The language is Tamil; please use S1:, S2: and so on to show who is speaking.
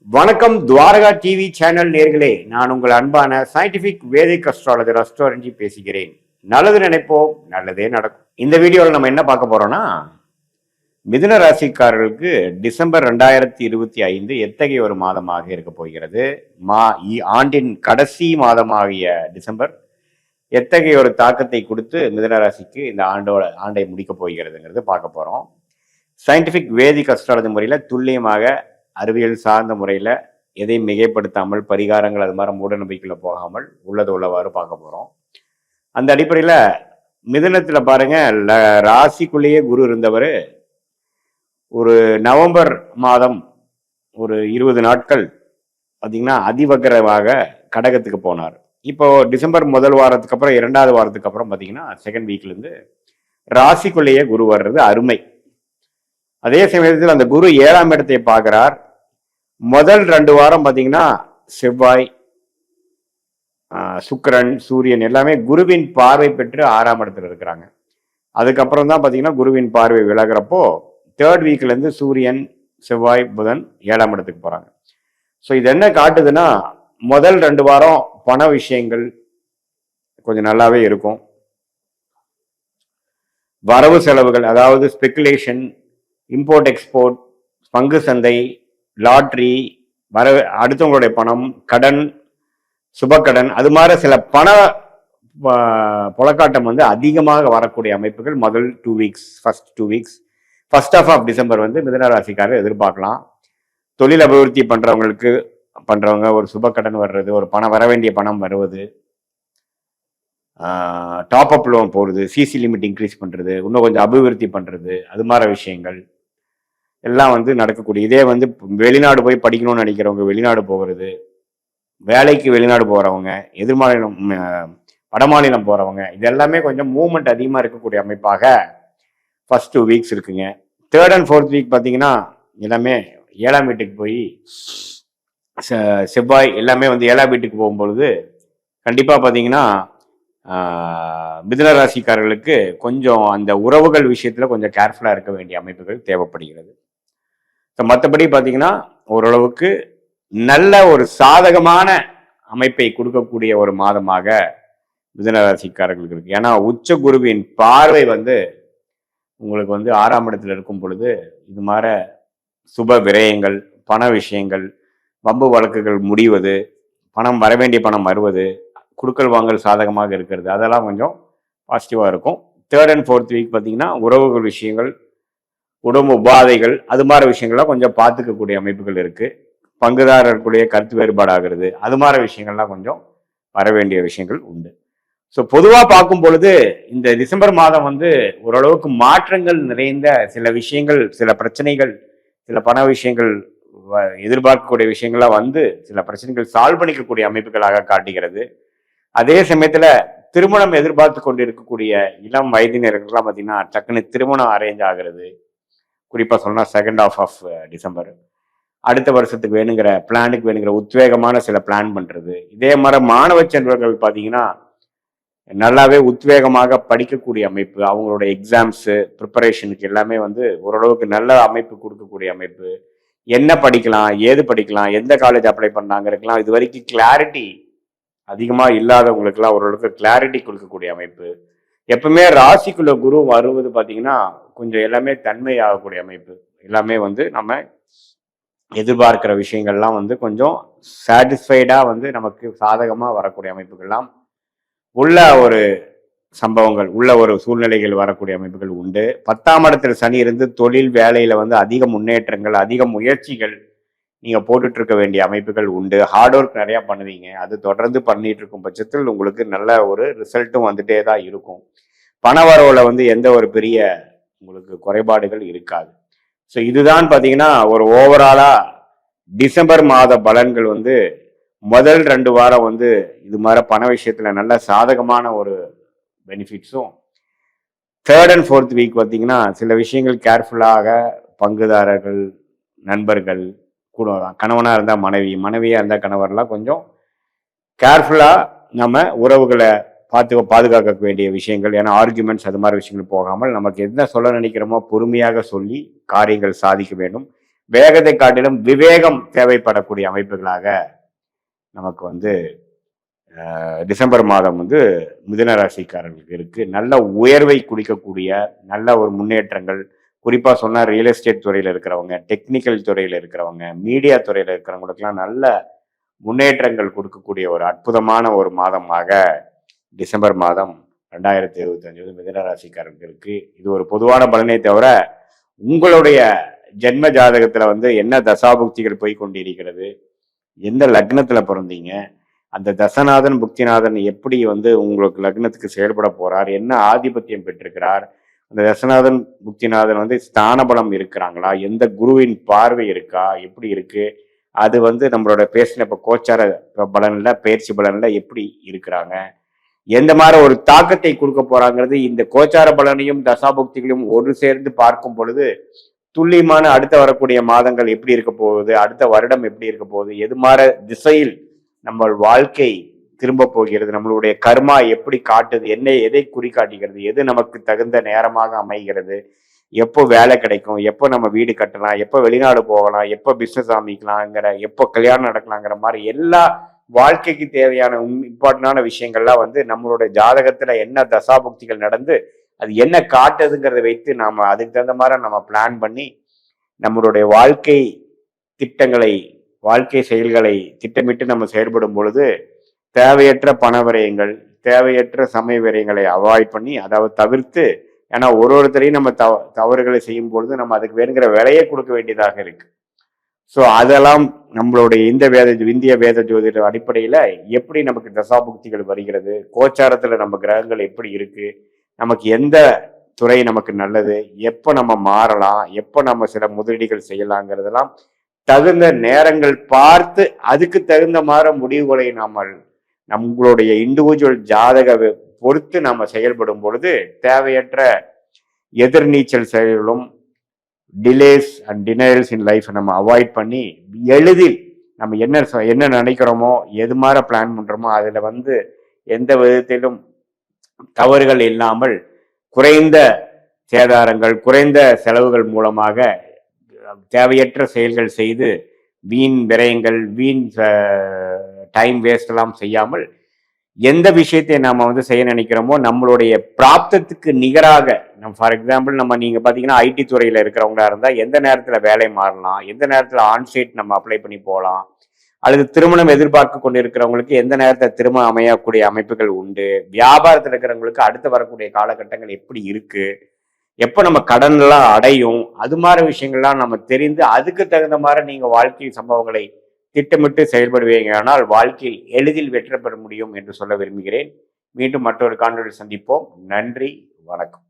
S1: வணக்கம் துவாரகா டிவி சேனல் நேர்களே, நான் உங்கள் அன்பான சயின்டிபிக் வேதிக் அஸ்ட்ராலஜர் அஸ்ட்ராலஜி பேசுகிறேன். நல்லது நினைப்போம், நல்லதே நடக்கும். இந்த வீடியோவில் நம்ம என்ன பார்க்க போறோம்னா, மிதுன ராசிக்காரர்களுக்கு டிசம்பர் 2025 எத்தகைய ஒரு மாதமாக இருக்க போகிறது, ஆண்டின் கடைசி மாதமாகிய டிசம்பர் எத்தகைய ஒரு தாக்கத்தை கொடுத்து மிதுன ராசிக்கு இந்த ஆண்டை முடிக்க போகிறதுங்கிறது பார்க்க போறோம். சயின்டிபிக் வேதிக் அஸ்ட்ராலஜி முறையில் துல்லியமாக அறிவியல் சார்ந்த முறையில் எதையும் மிகைப்படுத்தாமல் பரிகாரங்கள் அது மாதிரி மூட நம்பிக்கையில் போகாமல் உள்ளது உள்ளவாறு பார்க்க போகிறோம். அந்த அடிப்படையில் மிதுனத்தில் பாருங்க, ராசிக்குள்ளேயே குரு இருந்தவர் ஒரு நவம்பர் மாதம் ஒரு 20 நாட்கள் பார்த்தீங்கன்னா அதிவக்கரமாக கடகத்துக்கு போனார். இப்போ டிசம்பர் முதல் வாரத்துக்கு அப்புறம் 2வது வாரத்துக்கு அப்புறம் பார்த்தீங்கன்னா செகண்ட் வீக்லேருந்து ராசிக்குள்ளேயே குரு வர்றது அருமை. அதே சமயத்தில் அந்த குரு 7ஆம் இடத்தை பார்க்கிறார். முதல் 2 வாரம் பார்த்தீங்கன்னா செவ்வாய், சுக்கிரன், சூரியன் எல்லாமே குருவின் பார்வை பெற்று 6ஆம் இடத்துல இருக்கிறாங்க. அதுக்கப்புறம் தான் பார்த்தீங்கன்னா குருவின் பார்வை விலகிறப்போ 3rd வீக்லேருந்து சூரியன், செவ்வாய், புதன் 7ஆம் இடத்துக்கு போகிறாங்க. ஸோ இது என்ன காட்டுதுன்னா, முதல் 2 வாரம் பண விஷயங்கள் கொஞ்சம் நல்லாவே இருக்கும். வரவு செலவுகள், அதாவது ஸ்பெகுலேஷன், இம்போர்ட் எக்ஸ்போர்ட், பங்கு சந்தை, லாட்ரி, அடுத்தவங்களுடைய பணம், கடன், சுபக்கடன், அது மாதிரி சில பண புழக்காட்டம் அதிகமாக வரக்கூடிய அமைப்புகள் முதல் 2 weeks, first half of December மிதுன ராசிக்காரர் எதிர்பார்க்கலாம். தொழில் அபிவிருத்தி பண்றவங்க ஒரு சுபக்கடன் வர்றது, ஒரு பணம் வர வேண்டிய பணம் வருவது, டாப் அப் லோன் போடுறது, சிசி லிமிட் இன்க்ரீஸ் பண்றது, இன்னும் கொஞ்சம் அபிவிருத்தி பண்றது, அது மாதிரி விஷயங்கள் எல்லாம் நடக்கக்கூடிய. இதே வெளிநாடு போய் படிக்கணும்னு நினைக்கிறவங்க வெளிநாடு போகிறது, வேலைக்கு வெளிநாடு போறவங்க, எதிர்மாநிலம் வடமாநிலம் போறவங்க, இது எல்லாமே கொஞ்சம் மூவ்மெண்ட் அதிகமாக இருக்கக்கூடிய அமைப்பாக ஃபர்ஸ்ட் 2 வீக்ஸ் இருக்குங்க. 3rd and 4th வீக் பார்த்தீங்கன்னா எல்லாமே 7ஆம் வீட்டுக்கு போய் செவ்வாய் எல்லாமே 7ஆம் வீட்டுக்கு போகும்பொழுது கண்டிப்பாக பார்த்தீங்கன்னா மிதுன ராசிக்காரர்களுக்கு கொஞ்சம் அந்த உறவுகள் விஷயத்துல கொஞ்சம் கேர்ஃபுல்லா இருக்க வேண்டிய அமைப்புகள் தேவைப்படுகிறது. மற்றபடி பார்த்தீங்கன்னா ஓரளவுக்கு நல்ல ஒரு சாதகமான அமைப்பை கொடுக்கக்கூடிய ஒரு மாதமாக மிதுன ராசிக்காரர்களுக்கு இருக்கு. ஏன்னா உச்ச குருவின் பார்வை உங்களுக்கு 6ஆம் இடத்துல இருக்கும் பொழுது இது மாதிரி சுப விரயங்கள், பண விஷயங்கள், வம்பு வழக்குகள் முடிவது, பணம் வரவேண்டிய பணம் வருவது, குடுக்கல் வாங்கல் சாதகமாக இருக்கிறது, அதெல்லாம் கொஞ்சம் பாசிட்டிவாக இருக்கும். 3rd and 4th வீக் பார்த்தீங்கன்னா உறவுகள் விஷயங்கள், உடம்பு உபாதைகள், அது மாதிரி விஷயங்கள்லாம் கொஞ்சம் பார்த்துக்கக்கூடிய அமைப்புகள் இருக்கு. பங்குதாரர்களுடைய கருத்து வேறுபாடாகிறது, அது மாதிரி விஷயங்கள்லாம் கொஞ்சம் வர வேண்டிய விஷயங்கள் உண்டு. ஸோ பொதுவாக பார்க்கும் பொழுது இந்த டிசம்பர் மாதம் ஓரளவுக்கு மாற்றங்கள் நிறைந்த சில விஷயங்கள், சில பிரச்சனைகள், சில பண விஷயங்கள், எதிர்பார்க்கக்கூடிய விஷயங்கள்லாம் சில பிரச்சனைகள் சால்வ் பண்ணிக்கக்கூடிய அமைப்புகளாக காட்டுகிறது. அதே சமயத்துல திருமணம் எதிர்பார்த்து கொண்டு இருக்கக்கூடிய இளம் வயதினர்கள்லாம் பார்த்தீங்கன்னா டக்குன்னு திருமணம் அரேஞ்ச் ஆகிறது. குறிப்பா சொன்னா செகண்ட் ஹாஃப் ஆஃப் டிசம்பர், அடுத்த வருஷத்துக்கு வேணுங்கிற உத்வேகமான சில பிளான் பண்றது. இதே மாதிரி மாணவ செல்வர்கள் பார்த்தீங்கன்னா நல்லாவே உத்வேகமாக படிக்கக்கூடிய அமைப்பு, அவங்களோட எக்ஸாம்ஸ் ப்ரிப்பரேஷனுக்கு எல்லாமே ஓரளவுக்கு நல்ல அமைப்பு கொடுக்கக்கூடிய அமைப்பு. என்ன படிக்கலாம், ஏது படிக்கலாம், எந்த காலேஜ் அப்ளை பண்ணாங்கிறதுக்கெல்லாம் இது வரைக்கும் கிளாரிட்டி அதிகமாக இல்லாதவங்களுக்கெல்லாம் ஓரளவுக்கு கிளாரிட்டி கொடுக்கக்கூடிய அமைப்பு. எப்பவுமே ராசிக்குள்ள குரு வருவது பார்த்தீங்கன்னா கொஞ்சம் எல்லாமே தன்மை ஆகக்கூடிய அமைப்பு. எல்லாமே நம்ம எதிர்பார்க்கிற விஷயங்கள்லாம் கொஞ்சம் சாட்டிஸ்ஃபைடா நமக்கு சாதகமாக வரக்கூடிய அமைப்புகள்லாம் உள்ள ஒரு சம்பவங்கள், உள்ள ஒரு சூழ்நிலைகள் வரக்கூடிய அமைப்புகள் உண்டு. 10ஆம் இடத்துல சனி இருந்து தொழில் வேலையில அதிக முன்னேற்றங்கள், அதிக முயற்சிகள் நீங்க போட்டுட்டு இருக்க வேண்டிய அமைப்புகள் உண்டு. ஹார்ட் ஒர்க் நிறைய பண்ணுவீங்க. அது தொடர்ந்து பண்ணிட்டு இருக்கும் பட்சத்தில் உங்களுக்கு நல்ல ஒரு ரிசல்ட்டும் வந்துட்டே தான் இருக்கும். பண வரவுல எந்த ஒரு பெரிய உங்களுக்கு குறைபாடுகள் இருக்காது. ஸோ இதுதான் பார்த்தீங்கன்னா ஒரு ஓவராலா டிசம்பர் மாத பலன்கள். முதல் 2 வாரம் இது மாதிரி பண விஷயத்துல நல்ல சாதகமான ஒரு பெனிஃபிட்ஸும், 3rd and 4th வீக் பார்த்தீங்கன்னா சில விஷயங்கள் கேர்ஃபுல்லாக பங்குதாரர்கள், நண்பர்கள், கூட கணவனா இருந்தா மனைவியா இருந்தா கணவர்லாம் கொஞ்சம் கேர்ஃபுல்லா நம்ம உறவுகளை பாதுகாக்க வேண்டிய விஷயங்கள். ஏன்னா ஆர்குமெண்ட்ஸ் அது மாதிரி விஷயங்கள் போகாமல் நமக்கு என்ன சொல்ல நினைக்கிறோமோ பொறுமையாக சொல்லி காரியங்கள் சாதிக்க வேண்டும். வேகத்தை காட்டிலும் விவேகம் தேவைப்படக்கூடிய அமைப்புகளாக நமக்கு வந்து டிசம்பர் மாதம் வந்து மிதுன ராசிக்காரர்களுக்கு இருக்கு. நல்ல உயர்வை குடிக்கக்கூடிய நல்ல ஒரு முன்னேற்றங்கள், குறிப்பா சொன்னா ரியல் எஸ்டேட் துறையில இருக்கிறவங்க, டெக்னிக்கல் துறையில இருக்கிறவங்க, மீடியா துறையில இருக்கிறவங்களுக்கெல்லாம் நல்ல முன்னேற்றங்கள் கொடுக்கக்கூடிய ஒரு அற்புதமான ஒரு மாதமாக டிசம்பர் மாதம் 2025 மிதுன ராசிக்காரர்களுக்கு இருக்கு. இது ஒரு பொதுவான பலனை தவிர உங்களுடைய ஜென்ம ஜாதகத்துல வந்து என்ன தசாபுக்திகள் போய் கொண்டிருக்கிறது, எந்த லக்னத்துல பிறந்தீங்க, அந்த தசநாதன் புக்திநாதன் எப்படி வந்து உங்களுக்கு லக்னத்துக்கு செயல்பட போறார், என்ன ஆதிபத்தியம் பெற்றிருக்கிறார், அந்த தசநாதன் புக்திநாதன் வந்து ஸ்தான பலம் இருக்கிறாங்களா, எந்த குருவின் பார்வை இருக்கா, எப்படி இருக்கு, அது வந்து நம்மளோட பேசின இப்ப கோச்சார பலன்ல பயிற்சி பலன்ல எப்படி இருக்கிறாங்க, எந்த மாதிரி ஒரு தாக்கத்தை கொடுக்க போறாங்கிறது இந்த கோச்சார பலனையும் தசாபுக்திகளையும் ஒரு சேர்ந்து பார்க்கும் பொழுது துல்லியமான அடுத்த வரக்கூடிய மாதங்கள் எப்படி இருக்க போகுது, அடுத்த வருடம் எப்படி இருக்க போகுது, எது மாதிரி திசையில் நம்ம வாழ்க்கை திரும்ப போகிறது, நம்மளுடைய கர்மா எப்படி காட்டுது, என்ன எதை குறிக்காட்டுகிறது, எது நமக்கு தகுந்த நேரமாக அமைகிறது, எப்போ வேலை கிடைக்கும், எப்போ நம்ம வீடு கட்டலாம், எப்போ வெளிநாடு போகலாம், எப்போ பிசினஸ் ஆரம்பிக்கலாங்கிற, எப்போ கல்யாணம் நடக்கலாங்கிற மாதிரி எல்லா வாழ்க்கைக்கு தேவையான இம்பார்ட்டன்டான விஷயங்கள்லாம் வந்து நம்மளுடைய ஜாதகத்துல என்ன தசாபுக்திகள் நடந்து அது என்ன காட்டுதுங்கிறத வைத்து நாம அதுக்கு தகுந்த மாதிரி நம்ம பிளான் பண்ணி நம்மளுடைய வாழ்க்கை திட்டங்களை, வாழ்க்கை செயல்களை திட்டமிட்டு நம்ம செயல்படும் பொழுது தேவையற்ற பண விரயங்கள், தேவையற்ற சமய விரயங்களை அவாய்ட் பண்ணி, அதாவது தவிர்த்து, ஏன்னா ஒருத்தரையும் நம்ம தவறுகளை செய்யும் பொழுது நம்ம அதுக்கு வேணுங்கிற விலையை கொடுக்க வேண்டியதாக இருக்கு. ஸோ அதெல்லாம் நம்மளுடைய இந்திய வேத ஜோதிட அடிப்படையில எப்படி நமக்கு தசாபுக்திகள் வருகிறது, கோச்சாரத்துல நம்ம கிரகங்கள் எப்படி இருக்கு, நமக்கு எந்த துறை நமக்கு நல்லது, எப்போ நம்ம மாறலாம், எப்போ நம்ம சில முதலீடுகள் செய்யலாங்கிறதெல்லாம் தகுந்த நேரங்கள் பார்த்து அதுக்கு தகுந்த மாதிரி முடிவுகளை நம்மளுடைய இண்டிவிஜுவல் ஜாதக பொறுத்து நம்ம செயல்படும் பொழுது தேவையற்ற எதிர்நீச்சல் செயல்களும் டிலேஸ் அண்ட் டினைல்ஸ் இன் லைஃப் நம்ம அவாய்ட் பண்ணி எளிதில் நம்ம என்ன நினைக்கிறோமோ, எது மாதிரி பிளான் பண்றோமோ அதுல வந்து எந்த விதத்திலும் தவறுகள் இல்லாமல் குறைந்த சேதாரங்கள், குறைந்த செலவுகள் மூலமாக தேவையற்ற செயல்கள் செய்து வீண் விரயங்கள், வீண் டைம் வேஸ்ட் எல்லாம் செய்யாமல் எந்த விஷயத்தை நாம வந்து செய்ய நினைக்கிறோமோ நம்மளுடைய பிராப்தத்துக்கு நிகராக, ஃபார் எக்ஸாம்பிள் நீங்க பாத்தீங்கன்னா ஐடி துறையில இருக்கிறவங்களா இருந்தா எந்த நேரத்துல வேலை மாறலாம், எந்த நேரத்துல ஆன்சைட் நம்ம அப்ளை பண்ணி போகலாம், அல்லது திருமணம் எதிர்பார்க்க கொண்டு இருக்கிறவங்களுக்கு எந்த நேரத்தில் திருமணம் அமையக்கூடிய அமைப்புகள் உண்டு, வியாபாரத்தில் இருக்கிறவங்களுக்கு அடுத்து வரக்கூடிய காலகட்டங்கள் எப்படி இருக்கு, எப்போ நம்ம கடன்லாம் அடையும், அது மாதிரி விஷயங்கள்லாம் நம்ம தெரிந்து அதுக்கு தகுந்த மாதிரி நீங்க வாழ்க்கை சம்பவங்களை திட்டமிட்டு செயல்படுவீங்க, ஆனால் வாழ்க்கையில் எளிதில் வெற்றி பெற முடியும் என்று சொல்ல விரும்புகிறேன். மீண்டும் மற்றொரு காணொளியில் சந்திப்போம். நன்றி, வணக்கம்.